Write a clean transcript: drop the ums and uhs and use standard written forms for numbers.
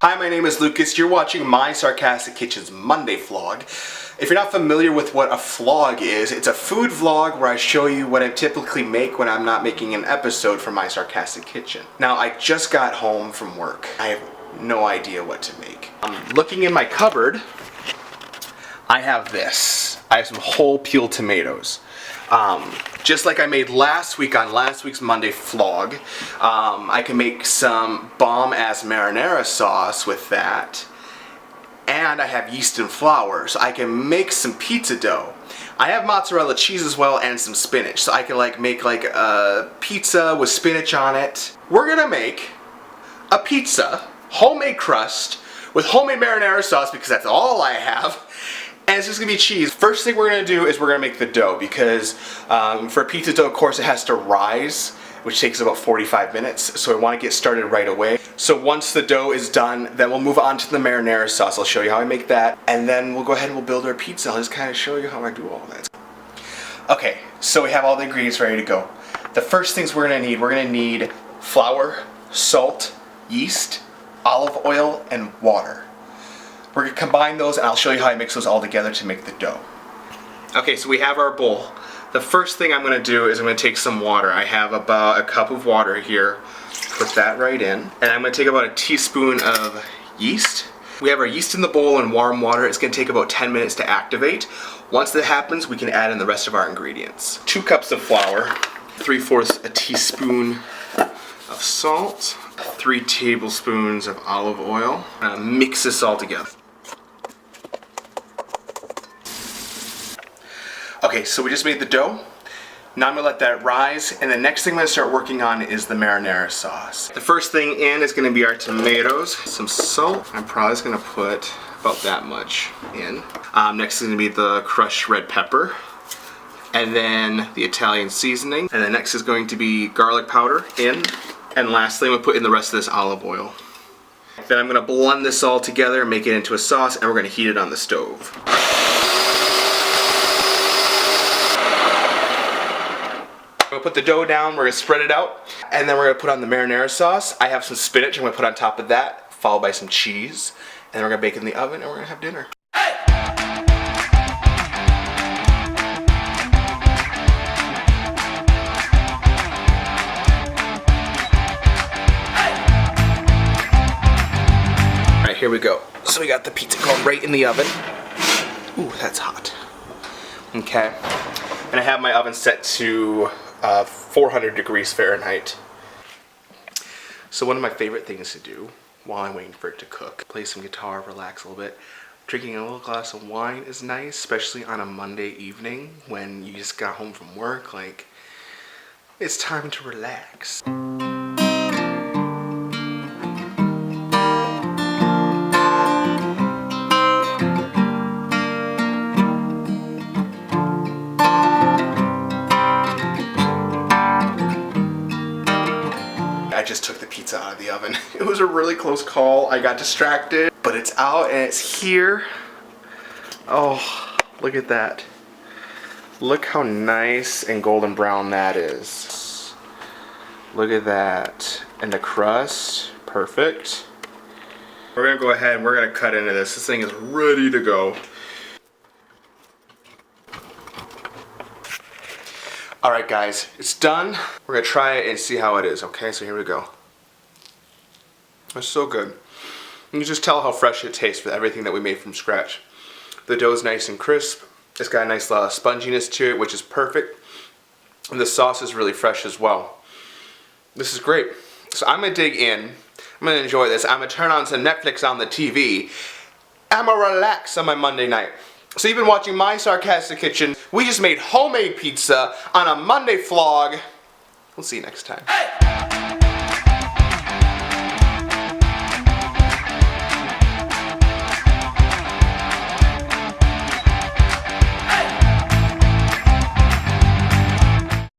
Hi, my name is Lucas. You're watching my Sarcastic Kitchen's Monday vlog. If you're not familiar with what a vlog is, it's a food vlog where I show you what I typically make when I'm not making an episode for my Sarcastic Kitchen. Now, I just got home from work. I have no idea what to make. Looking in my cupboard, I have this. I have some whole peeled tomatoes. Just like I made last week on last week's Monday vlog, I can make some bomb-ass marinara sauce with that. And I have yeast and flour, so I can make some pizza dough. I have mozzarella cheese as well and some spinach, so I can make a pizza with spinach on it. We're gonna make a pizza, homemade crust, with homemade marinara sauce because that's all I have. And it's just gonna be cheese. First thing we're gonna do is we're gonna make the dough because for pizza dough, of course, it has to rise, which takes about 45 minutes. So I wanna get started right away. So once the dough is done, then we'll move on to the marinara sauce. I'll show you how I make that. And then we'll go ahead and we'll build our pizza. I'll just kind of show you how I do all that. Okay, so we have all the ingredients ready to go. The first things we're gonna need flour, salt, yeast, olive oil, and water. We're going to combine those and I'll show you how I mix those all together to make the dough. Okay, so we have our bowl. The first thing I'm going to do is I'm going to take some water. I have about a cup of water here. Put that right in. And I'm going to take about a teaspoon of yeast. We have our yeast in the bowl and warm water. It's going to take about 10 minutes to activate. Once that happens, we can add in the rest of our ingredients. 2 cups of flour, 3/4 a teaspoon of salt, 3 tablespoons of olive oil. Mix this all together. Okay, so we just made the dough. Now I'm gonna let that rise, and the next thing I'm gonna start working on is the marinara sauce. The first thing in is gonna be our tomatoes, some salt. I'm probably just gonna put about that much in. Next is gonna be the crushed red pepper, and then the Italian seasoning, and then next is going to be garlic powder in, and lastly I'm gonna put in the rest of this olive oil. Then I'm gonna blend this all together, make it into a sauce, and we're gonna heat it on the stove. I'm gonna put the dough down, we're gonna spread it out, and then we're gonna put on the marinara sauce. I have some spinach I'm gonna put on top of that, followed by some cheese, and then we're gonna bake it in the oven and we're gonna have dinner. Alright, here we go. So we got the pizza going right in the oven. Ooh, that's hot. Okay, and I have my oven set to 400 degrees Fahrenheit. So one of my favorite things to do while I'm waiting for it to cook, play some guitar, relax a little bit. Drinking a little glass of wine is nice, especially on a Monday evening when you just got home from work. It's time to relax. I just took the pizza out of the oven. It was a really close call. I got distracted, but it's out and it's here. Oh, look at that. Look how nice and golden brown that is. Look at that. And the crust, perfect. We're gonna go ahead and we're gonna cut into this. This thing is ready to go. Alright guys, it's done. We're gonna try it and see how it is, okay? So here we go. It's so good. You can just tell how fresh it tastes with everything that we made from scratch. The dough's nice and crisp. It's got a nice lot of sponginess to it, which is perfect. And the sauce is really fresh as well. This is great. So I'm gonna dig in. I'm gonna enjoy this. I'm gonna turn on some Netflix on the TV. I'm gonna relax on my Monday night. So you've been watching my Sarcastic Kitchen. We just made homemade pizza on a Monday vlog. We'll see you next time. Hey!